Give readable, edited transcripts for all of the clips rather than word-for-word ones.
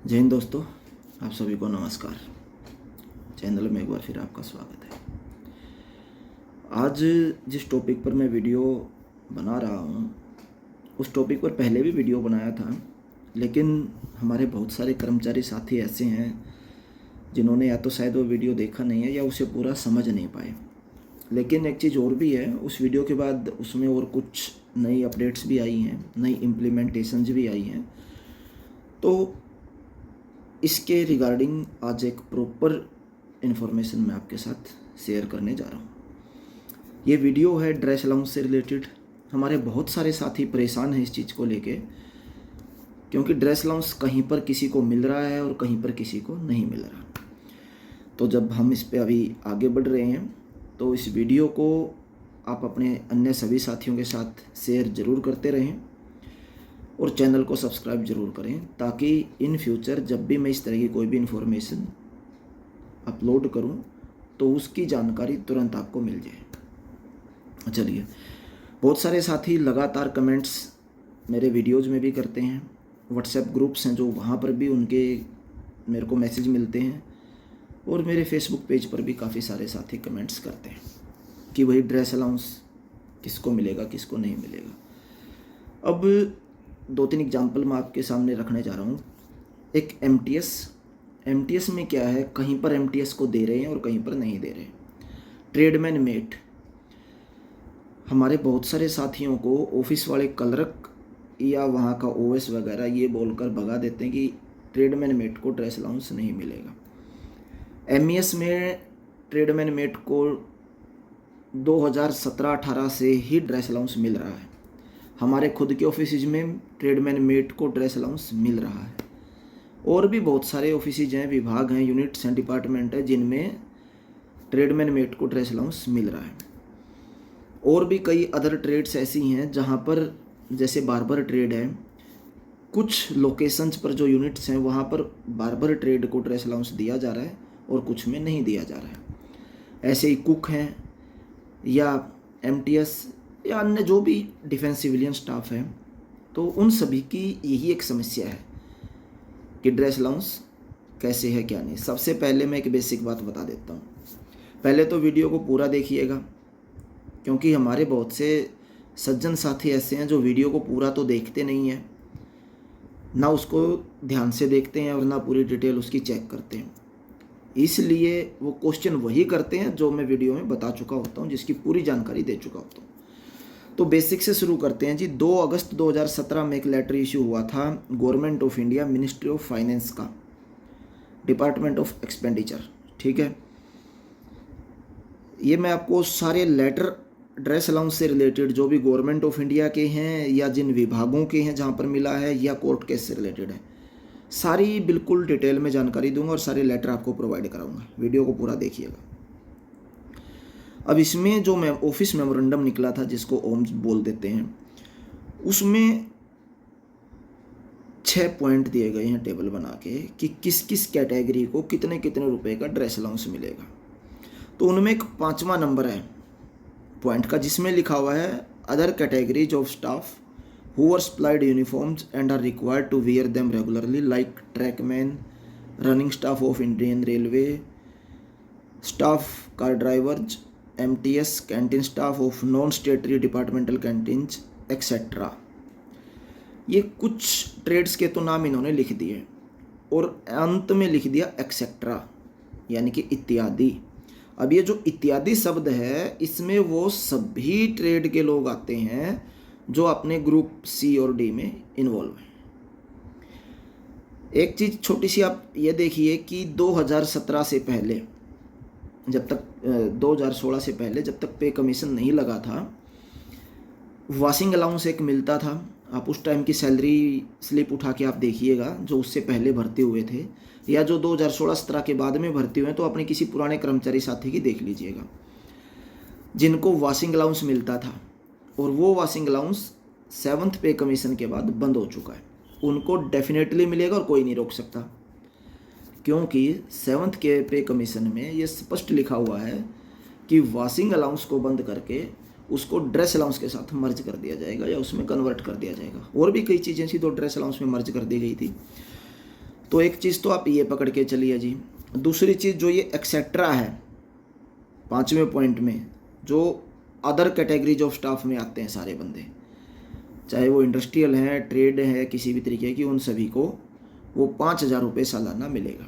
जय हिंद दोस्तों, आप सभी को नमस्कार। चैनल में एक बार फिर आपका स्वागत है। आज जिस टॉपिक पर मैं वीडियो बना रहा हूँ उस टॉपिक पर पहले भी वीडियो बनाया था, लेकिन हमारे बहुत सारे कर्मचारी साथी ऐसे हैं जिन्होंने या तो शायद वो वीडियो देखा नहीं है या उसे पूरा समझ नहीं पाए। लेकिन एक चीज़ और भी है, उस वीडियो के बाद उसमें और कुछ नई अपडेट्स भी आई हैं, नई इम्प्लीमेंटेशंस भी आई हैं। तो इसके रिगार्डिंग आज एक प्रॉपर इन्फॉर्मेशन मैं आपके साथ शेयर करने जा रहा हूँ। ये वीडियो है ड्रेस अलाउंस से रिलेटेड। हमारे बहुत सारे साथी परेशान हैं इस चीज़ को लेके, क्योंकि ड्रेस अलाउंस कहीं पर किसी को मिल रहा है और कहीं पर किसी को नहीं मिल रहा। तो जब हम इस पे अभी आगे बढ़ रहे हैं तो इस वीडियो को आप अपने अन्य सभी साथियों के साथ शेयर ज़रूर करते रहें और चैनल को सब्सक्राइब ज़रूर करें, ताकि इन फ्यूचर जब भी मैं इस तरह की कोई भी इन्फॉर्मेशन अपलोड करूं तो उसकी जानकारी तुरंत आपको मिल जाए। चलिए, बहुत सारे साथी लगातार कमेंट्स मेरे वीडियोज़ में भी करते हैं, व्हाट्सएप ग्रुप्स हैं जो वहाँ पर भी उनके मेरे को मैसेज मिलते हैं, और मेरे फेसबुक पेज पर भी काफ़ी सारे साथी कमेंट्स करते हैं कि वही ड्रेस अलाउंस किसको मिलेगा किसको नहीं मिलेगा। अब 2-3 एग्जाम्पल मैं आपके सामने रखने जा रहा हूँ। एक एमटीएस में क्या है, कहीं पर एमटीएस को दे रहे हैं और कहीं पर नहीं दे रहे। ट्रेडमैन मेट, हमारे बहुत सारे साथियों को ऑफिस वाले क्लर्क या वहाँ का ओएस वगैरह ये बोलकर भगा देते हैं कि ट्रेडमैन मेट को ड्रेस अलाउंस नहीं मिलेगा। एमईएस में ट्रेडमैन मेट को 2017-18 से ही ड्रेस अलाउंस मिल रहा है। हमारे खुद के ऑफिस में ट्रेडमैन मेट को ड्रेस अलाउंस मिल रहा है, और भी बहुत सारे ऑफिस हैं, विभाग हैं, यूनिट्स हैं, डिपार्टमेंट है जिनमें ट्रेडमैन मेट को ड्रेस अलाउंस मिल रहा है। और भी कई अदर ट्रेड्स ऐसी हैं जहां पर, जैसे बार्बर ट्रेड है, कुछ लोकेशंस पर जो यूनिट्स हैं वहां पर बार्बर ट्रेड को ड्रेस अलाउंस दिया जा रहा है और कुछ में नहीं दिया जा रहा है। ऐसे ही कुक हैं या एमटीएस या अन्य जो भी डिफेंस सिविलियन स्टाफ है, तो उन सभी की यही एक समस्या है कि ड्रेस अलाउंस कैसे है क्या नहीं। सबसे पहले मैं एक बेसिक बात बता देता हूँ। पहले तो वीडियो को पूरा देखिएगा, क्योंकि हमारे बहुत से सज्जन साथी ऐसे हैं जो वीडियो को पूरा तो देखते नहीं हैं, ना उसको ध्यान से देखते हैं और ना पूरी डिटेल उसकी चेक करते हैं। इसलिए वो क्वेश्चन वही करते हैं जो मैं वीडियो में बता चुका होता हूँ, जिसकी पूरी जानकारी दे चुका होता हूँ। तो बेसिक से शुरू करते हैं जी। 2 अगस्त 2017 में एक लेटर इशू हुआ था government of India, ministry of finance का, डिपार्टमेंट ऑफ एक्सपेंडिचर, ठीक है। ये मैं आपको सारे लेटर ड्रेस अलाउंस से रिलेटेड जो भी गवर्नमेंट ऑफ इंडिया के हैं या जिन विभागों के हैं जहाँ पर मिला है या कोर्ट केस से रिलेटेड है, सारी बिल्कुल डिटेल में जानकारी दूंगा और सारे लेटर आपको प्रोवाइड कराऊंगा। वीडियो को पूरा देखिएगा। अब इसमें जो ऑफिस मेमोरेंडम निकला था, जिसको ओम्स बोल देते हैं, उसमें 6 पॉइंट दिए गए हैं टेबल बना के कि किस किस कैटेगरी को कितने कितने रुपए का ड्रेस अलाउंस मिलेगा। तो उनमें एक 5वां नंबर है पॉइंट का, जिसमें लिखा हुआ है other categories of staff who are supplied uniforms and are required to wear them regularly, like trackman, running staff of Indian railway, staff car drivers, MTS, canteen staff of non statutory departmental canteens etcetera. ये कुछ trades के तो नाम इन्होंने लिख दिए और अंत में लिख दिया एक्सेट्रा, यानी कि इत्यादि। अब ये जो इत्यादि शब्द है, इसमें वो सभी ट्रेड के लोग आते हैं जो अपने ग्रुप सी और डी में इन्वॉल्व हैं। एक चीज़ छोटी सी आप ये देखिए कि 2017 से पहले, जब तक 2016 से पहले जब तक पे कमीशन नहीं लगा था, वॉशिंग अलाउंस एक मिलता था। आप उस टाइम की सैलरी स्लिप उठा के आप देखिएगा जो उससे पहले भर्ती हुए थे या जो 2016-17 के बाद में भर्ती हुए, तो अपने किसी पुराने कर्मचारी साथी की देख लीजिएगा जिनको वॉशिंग अलाउंस मिलता था, और वो वॉशिंग अलाउंस 7th पे कमीशन के बाद बंद हो चुका है। उनको डेफिनेटली मिलेगा और कोई नहीं रोक सकता, क्योंकि 7th के पे कमीशन में ये स्पष्ट लिखा हुआ है कि वॉशिंग अलाउंस को बंद करके उसको ड्रेस अलाउंस के साथ मर्ज कर दिया जाएगा या उसमें कन्वर्ट कर दिया जाएगा। और भी कई चीज़ें थी तो ड्रेस अलाउंस में मर्ज कर दी गई थी। तो एक चीज़ तो आप ये पकड़ के चलिए जी। दूसरी चीज़ जो ये एक्सेट्रा है 5वें पॉइंट में, जो अदर कैटेगरीज ऑफ स्टाफ में आते हैं सारे बंदे, चाहे वो इंडस्ट्रियल हैं, ट्रेड है, किसी भी तरीके की, उन सभी को वो 5,000 रुपये सालाना मिलेगा।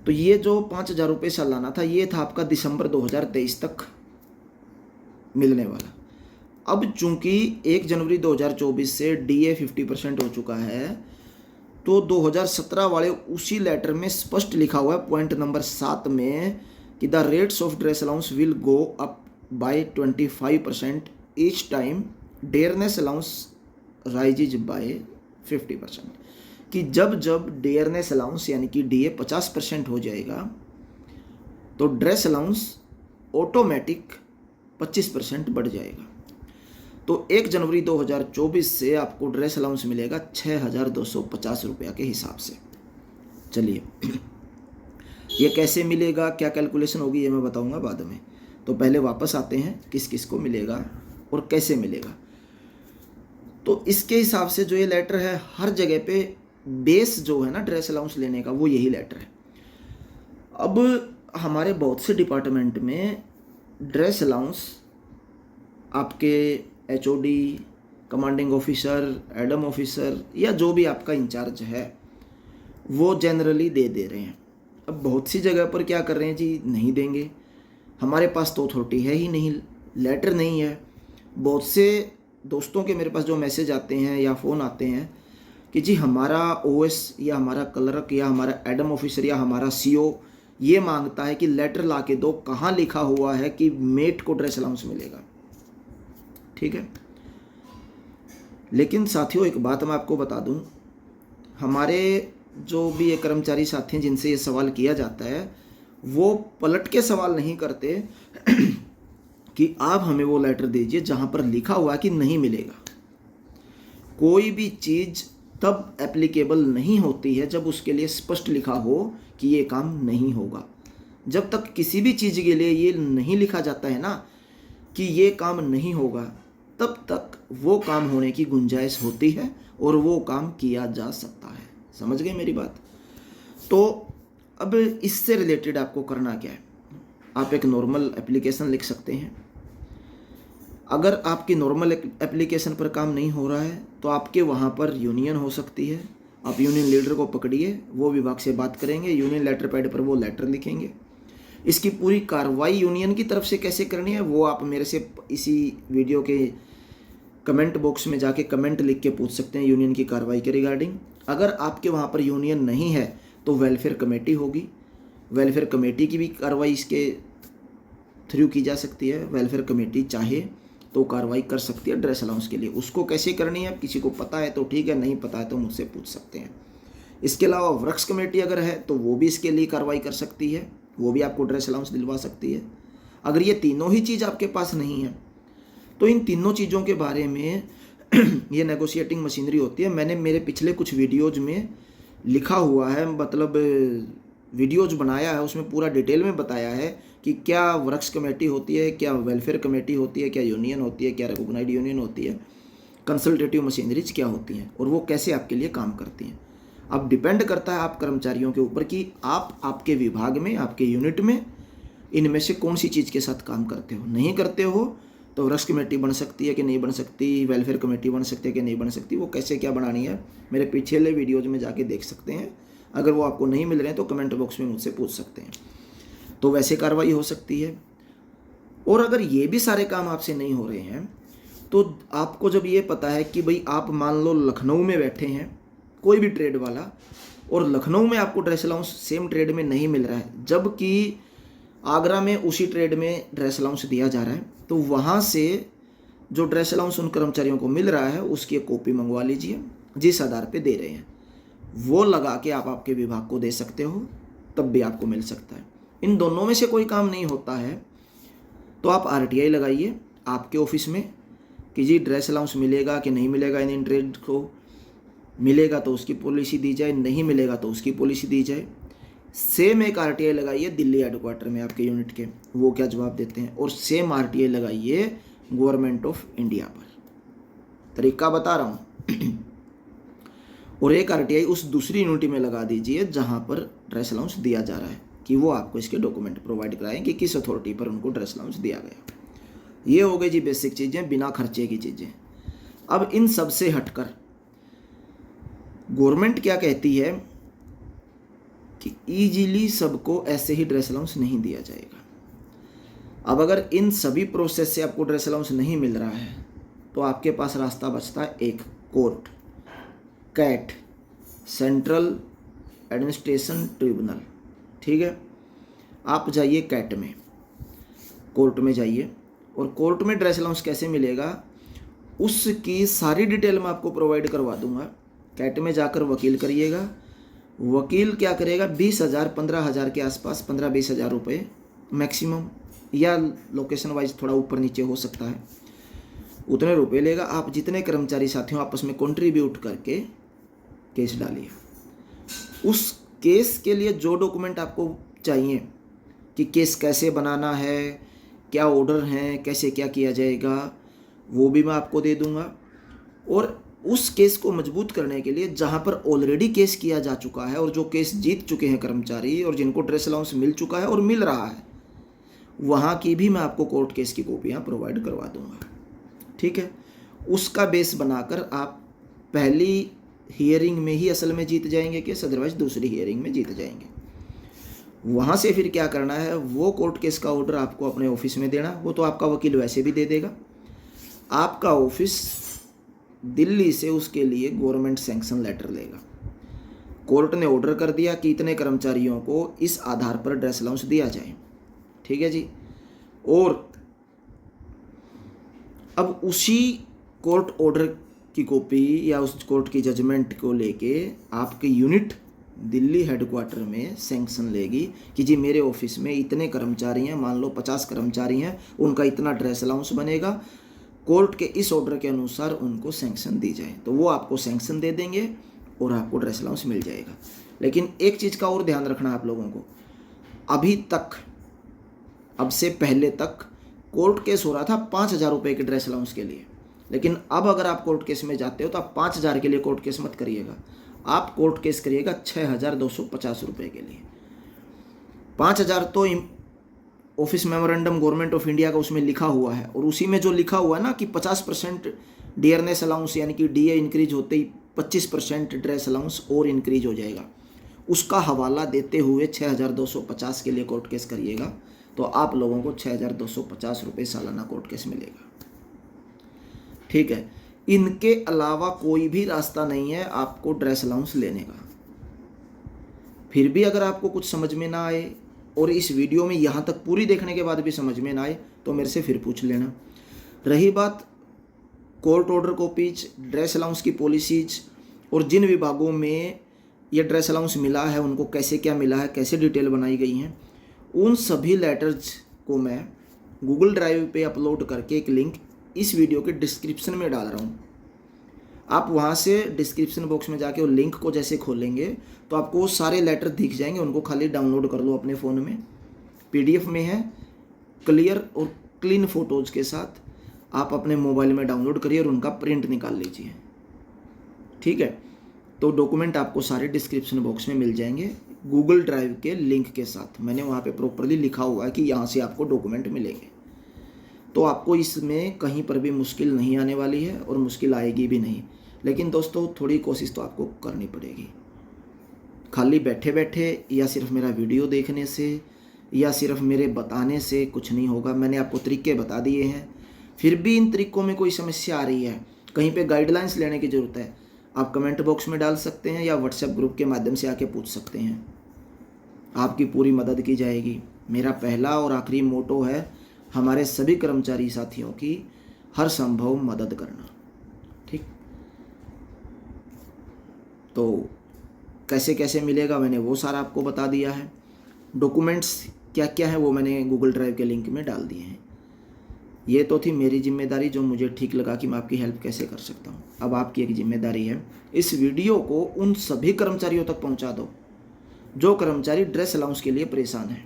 तो ये जो 5,000 रुपये सालाना था, ये था आपका दिसंबर 2023 तक मिलने वाला। अब चूंकि 1 जनवरी 2024 से DA 50% हो चुका है, तो 2017 वाले उसी लेटर में स्पष्ट लिखा हुआ है पॉइंट नंबर 7 में कि the rates of dress allowance will go up by 25% each time dearness allowance rises by 50%। कि जब जब डेयरनेस अलाउंस यानी कि DA 50% हो जाएगा तो ड्रेस अलाउंस ऑटोमेटिक 25% बढ़ जाएगा। तो 1 जनवरी 2024 से आपको ड्रेस अलाउंस मिलेगा 6,250 रुपया के हिसाब से। चलिए ये कैसे मिलेगा, क्या कैलकुलेशन होगी, ये मैं बताऊंगा बाद में। तो पहले वापस आते हैं किस किस को मिलेगा और कैसे मिलेगा। तो इसके हिसाब से जो ये लेटर है, हर जगह पे बेस जो है ना ड्रेस अलाउंस लेने का, वो यही लेटर है। अब हमारे बहुत से डिपार्टमेंट में ड्रेस अलाउंस आपके HOD, commanding officer, Adam officer या जो भी आपका इंचार्ज है वो जनरली दे रहे हैं। अब बहुत सी जगह पर क्या कर रहे हैं जी, नहीं देंगे। हमारे पास तो अथॉरिटी है ही नहीं, लेटर नहीं है। बहुत से दोस्तों के मेरे पास जो मैसेज आते हैं या फ़ोन आते हैं कि जी हमारा OS या हमारा क्लर्क या हमारा एडम ऑफिसर या हमारा CO ये मांगता है कि लेटर ला के दो, कहाँ लिखा हुआ है कि मेट को ड्रेस अलाउंस मिलेगा। ठीक है, लेकिन साथियों एक बात मैं आपको बता दूं, हमारे जो भी ये कर्मचारी साथी हैं जिनसे ये सवाल किया जाता है, वो पलट के सवाल नहीं करते कि आप हमें वो लेटर दीजिए जहां पर लिखा हुआ है कि नहीं मिलेगा। कोई भी चीज़ तब एप्लीकेबल नहीं होती है जब उसके लिए स्पष्ट लिखा हो कि ये काम नहीं होगा। जब तक किसी भी चीज़ के लिए ये नहीं लिखा जाता है ना कि ये काम नहीं होगा, तब तक वो काम होने की गुंजाइश होती है और वो काम किया जा सकता है। समझ गए मेरी बात? तो अब इससे रिलेटेड आपको करना क्या है, आप एक नॉर्मल एप्लीकेशन लिख सकते हैं। अगर आपकी नॉर्मल एप्लीकेशन पर काम नहीं हो रहा है तो आपके वहाँ पर यूनियन हो सकती है। आप यूनियन लीडर को पकड़िए, वो विभाग से बात करेंगे, यूनियन लेटर पैड पर वो लेटर लिखेंगे। इसकी पूरी कार्रवाई यूनियन की तरफ से कैसे करनी है वो आप मेरे से इसी वीडियो के कमेंट बॉक्स में जाके कमेंट लिख के पूछ सकते हैं यूनियन की कार्रवाई के रिगार्डिंग। अगर आपके वहाँ पर यूनियन नहीं है तो वेलफेयर कमेटी होगी, वेलफेयर कमेटी की भी कार्रवाई इसके थ्रू की जा सकती है। वेलफेयर कमेटी चाहे तो कार्रवाई कर सकती है ड्रेस अलाउंस के लिए। उसको कैसे करनी है, किसी को पता है तो ठीक है, नहीं पता है तो मुझसे पूछ सकते हैं। इसके अलावा वृक्ष कमेटी अगर है तो वो भी इसके लिए कार्रवाई कर सकती है, वो भी आपको ड्रेस अलाउंस दिलवा सकती है। अगर ये तीनों ही चीज़ आपके पास नहीं है तो इन तीनों चीज़ों के बारे में ये नेगोशिएटिंग मशीनरी होती है। मैंने मेरे पिछले कुछ वीडियोज में लिखा हुआ है, मतलब वीडियोज बनाया है, उसमें पूरा डिटेल में बताया है कि क्या वृक्ष कमेटी होती है, क्या वेलफेयर कमेटी होती है, क्या यूनियन होती है, क्या रिकॉग्नाइज्ड यूनियन होती है, कंसल्टेटिव मशीनरीज क्या होती हैं और वो कैसे आपके लिए काम करती हैं। अब डिपेंड करता है आप कर्मचारियों के ऊपर कि आप आपके विभाग में, आपके यूनिट में इनमें से कौन सी चीज़ के साथ काम करते हो। नहीं करते हो तो वृक्ष कमेटी बन सकती है कि नहीं बन सकती, वेलफेयर कमेटी बन सकती है कि नहीं बन सकती, वो कैसे क्या बनानी है मेरे पिछले वीडियोज में जाके देख सकते हैं। अगर वो आपको नहीं मिल रहे हैं तो कमेंट बॉक्स में मुझसे पूछ सकते हैं, तो वैसे कार्रवाई हो सकती है। और अगर ये भी सारे काम आपसे नहीं हो रहे हैं तो आपको जब ये पता है कि भाई आप मान लो लखनऊ में बैठे हैं, कोई भी ट्रेड वाला, और लखनऊ में आपको ड्रेस अलाउंस सेम ट्रेड में नहीं मिल रहा है, जबकि आगरा में उसी ट्रेड में ड्रेस अलाउंस दिया जा रहा है, तो वहाँ से जो ड्रेस अलाउंस उन कर्मचारियों को मिल रहा है उसकी एक कॉपी मंगवा लीजिए, जिस आधार पे दे रहे हैं वो लगा के आप आपके विभाग को दे सकते हो, तब भी आपको मिल सकता है। इन दोनों में से कोई काम नहीं होता है तो आप RTI लगाइए आपके ऑफिस में कि जी ड्रेस अलाउंस मिलेगा कि नहीं मिलेगा, इन ट्रेड को मिलेगा तो उसकी पॉलिसी दी जाए, नहीं मिलेगा तो उसकी पॉलिसी दी जाए। सेम एक RTI लगाइए दिल्ली हेडक्वार्टर में आपके यूनिट के, वो क्या जवाब देते हैं, और सेम RTI लगाइए गवर्नमेंट ऑफ इंडिया पर। तरीका बता रहा हूँ। और एक आरटीआई उस दूसरी यूनिटी में लगा दीजिए जहाँ पर ड्रेस अलाउंस दिया जा रहा है, कि वो आपको इसके डॉक्यूमेंट प्रोवाइड कराएं कि किस अथॉरिटी पर उनको ड्रेस अलाउंस दिया गया। ये हो गई जी बेसिक चीज़ें, बिना खर्चे की चीज़ें। अब इन सब से हटकर गवर्नमेंट क्या कहती है कि ईजिली सबको ऐसे ही ड्रेस अलाउंस नहीं दिया जाएगा। अब अगर इन सभी प्रोसेस से आपको ड्रेस अलाउंस नहीं मिल रहा है तो आपके पास रास्ता बचता है एक, court, CAT, central administration tribunal. ठीक है, आप जाइए कैट में, कोर्ट में जाइए, और कोर्ट में ड्रेस अलाउंस कैसे मिलेगा उसकी सारी डिटेल मैं आपको प्रोवाइड करवा दूंगा। कैट में जाकर वकील करिएगा, वकील क्या करेगा 20,000 15,000 के आसपास, 15-20 हज़ार रुपये मैक्सिमम, या लोकेशन वाइज थोड़ा ऊपर नीचे हो सकता है, उतने रुपए लेगा। आप जितने कर्मचारी साथियों आपस में कंट्रीब्यूट करके केस डालिए। उस केस के लिए जो डॉक्यूमेंट आपको चाहिए कि केस कैसे बनाना है, क्या ऑर्डर हैं, कैसे क्या किया जाएगा, वो भी मैं आपको दे दूंगा। और उस केस को मजबूत करने के लिए जहां पर ऑलरेडी केस किया जा चुका है और जो केस जीत चुके हैं कर्मचारी और जिनको ड्रेस अलाउंस मिल चुका है और मिल रहा है, वहाँ की भी मैं आपको कोर्ट केस की कॉपियाँ प्रोवाइड करवा दूंगा। ठीक है, उसका बेस बनाकर आप पहली हियरिंग में ही असल में जीत जाएंगे केस, अदरवाइज दूसरी हियरिंग में जीत जाएंगे। वहाँ से फिर क्या करना है, वो कोर्ट केस का ऑर्डर आपको अपने ऑफिस में देना, वो तो आपका वकील वैसे भी दे देगा। आपका ऑफिस दिल्ली से उसके लिए गवर्नमेंट सैंक्शन लेटर लेगा। कोर्ट ने ऑर्डर कर दिया कि इतने कर्मचारियों को इस आधार पर ड्रेस अलाउंस दिया जाए। ठीक है जी, और अब उसी कोर्ट ऑर्डर की कॉपी या उस कोर्ट की जजमेंट को लेके आपकी यूनिट दिल्ली हेडक्वार्टर में सैंक्शन लेगी कि जी मेरे ऑफिस में इतने कर्मचारी हैं, मान लो 50 कर्मचारी हैं, उनका इतना ड्रेस अलाउंस बनेगा, कोर्ट के इस ऑर्डर के अनुसार उनको सैंक्शन दी जाए। तो वो आपको सैंक्शन दे देंगे और आपको ड्रेस अलाउंस मिल जाएगा। लेकिन एक चीज़ का और ध्यान रखना आप लोगों को, अभी तक, अब से पहले तक कोर्ट केस हो रहा था 5,000 रुपये के ड्रेस अलाउंस के लिए, लेकिन अब अगर आप कोर्ट केस में जाते हो तो आप 5,000 के लिए कोर्ट केस मत करिएगा, आप कोर्ट केस करिएगा 6,250 रुपये के लिए। 5,000 तो office memorandum government of India का उसमें लिखा हुआ है, और उसी में जो लिखा हुआ है ना कि 50% डियरनेस अलाउंस यानी कि डीए इंक्रीज होते ही 25% ड्रेस अलाउंस और इंक्रीज हो जाएगा, उसका हवाला देते हुए 6,250 के लिए कोर्ट केस करिएगा तो आप लोगों को 6,250 रुपये सालाना कोर्ट केस मिलेगा। ठीक है, इनके अलावा कोई भी रास्ता नहीं है आपको ड्रेस अलाउंस लेने का। फिर भी अगर आपको कुछ समझ में ना आए और इस वीडियो में यहाँ तक पूरी देखने के बाद भी समझ में ना आए तो मेरे से फिर पूछ लेना। रही बात court order copies, dress allowance की पॉलिसीज और जिन विभागों में ये ड्रेस अलाउंस मिला है उनको कैसे क्या मिला है, कैसे डिटेल बनाई गई हैं, उन सभी लेटर्स को मैं गूगल ड्राइव पे अपलोड करके एक लिंक इस वीडियो के डिस्क्रिप्शन में डाल रहा हूँ। आप वहाँ से डिस्क्रिप्शन बॉक्स में जाके वो लिंक को जैसे खोलेंगे तो आपको वो सारे लेटर दिख जाएंगे, उनको खाली डाउनलोड कर लो अपने फ़ोन में, PDF में है, क्लियर और क्लीन फ़ोटोज़ के साथ आप अपने मोबाइल में डाउनलोड करिए और उनका प्रिंट निकाल लीजिए। ठीक है, तो डॉक्यूमेंट आपको सारे डिस्क्रिप्शन बॉक्स में मिल जाएंगे गूगल ड्राइव के लिंक के साथ। मैंने वहाँ पे प्रॉपरली लिखा हुआ है कि यहाँ से आपको डॉक्यूमेंट मिलेंगे, तो आपको इसमें कहीं पर भी मुश्किल नहीं आने वाली है और मुश्किल आएगी भी नहीं। लेकिन दोस्तों थोड़ी कोशिश तो आपको करनी पड़ेगी। खाली बैठे बैठे या सिर्फ मेरा वीडियो देखने से या सिर्फ मेरे बताने से कुछ नहीं होगा। मैंने आपको तरीके बता दिए हैं, फिर भी इन तरीकों में कोई समस्या आ रही है, कहीं पे गाइडलाइंस लेने की ज़रूरत है, आप कमेंट बॉक्स में डाल सकते हैं या व्हाट्सएप ग्रुप के माध्यम से आके पूछ सकते हैं, आपकी पूरी मदद की जाएगी। मेरा पहला और आखिरी मोटो है हमारे सभी कर्मचारी साथियों की हर संभव मदद करना। ठीक, तो कैसे कैसे मिलेगा मैंने वो सारा आपको बता दिया है। डॉक्यूमेंट्स क्या क्या है वो मैंने गूगल ड्राइव के लिंक में डाल दिए हैं। ये तो थी मेरी जिम्मेदारी जो मुझे ठीक लगा कि मैं आपकी हेल्प कैसे कर सकता हूँ। अब आपकी एक जिम्मेदारी है, इस वीडियो को उन सभी कर्मचारियों तक पहुँचा दो जो कर्मचारी ड्रेस अलाउंस के लिए परेशान हैं।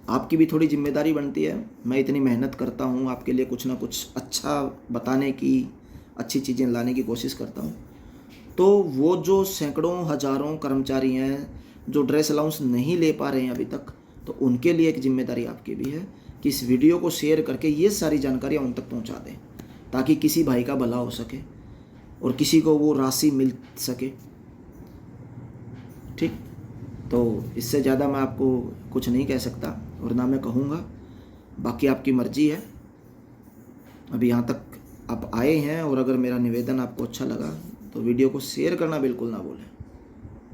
आपकी भी थोड़ी जिम्मेदारी बनती है, मैं इतनी मेहनत करता हूँ आपके लिए कुछ ना कुछ अच्छा बताने की, अच्छी चीज़ें लाने की कोशिश करता हूँ, तो वो जो सैकड़ों हजारों कर्मचारी हैं जो ड्रेस अलाउंस नहीं ले पा रहे हैं अभी तक, तो उनके लिए एक जिम्मेदारी आपकी भी है कि इस वीडियो को शेयर करके ये सारी जानकारियाँ उन तक पहुँचा दें, ताकि किसी भाई का भला हो सके और किसी को वो राशि मिल सके। ठीक, तो इससे ज़्यादा मैं आपको कुछ नहीं कह सकता और ना मैं कहूँगा, बाकी आपकी मर्जी है। अभी यहाँ तक आप आए हैं और अगर मेरा निवेदन आपको अच्छा लगा तो वीडियो को शेयर करना बिल्कुल ना भूलें।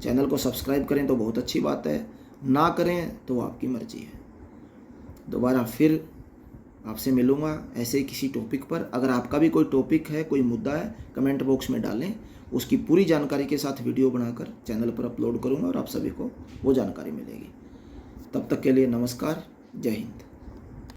चैनल को सब्सक्राइब करें तो बहुत अच्छी बात है, ना करें तो आपकी मर्जी है। दोबारा फिर आपसे मिलूँगा ऐसे ही किसी टॉपिक पर। अगर आपका भी कोई टॉपिक है, कोई मुद्दा है, कमेंट बॉक्स में डालें, उसकी पूरी जानकारी के साथ वीडियो बनाकर चैनल पर अपलोड करूँगा और आप सभी को वो जानकारी मिलेगी। तब तक के लिए नमस्कार, जय हिंद।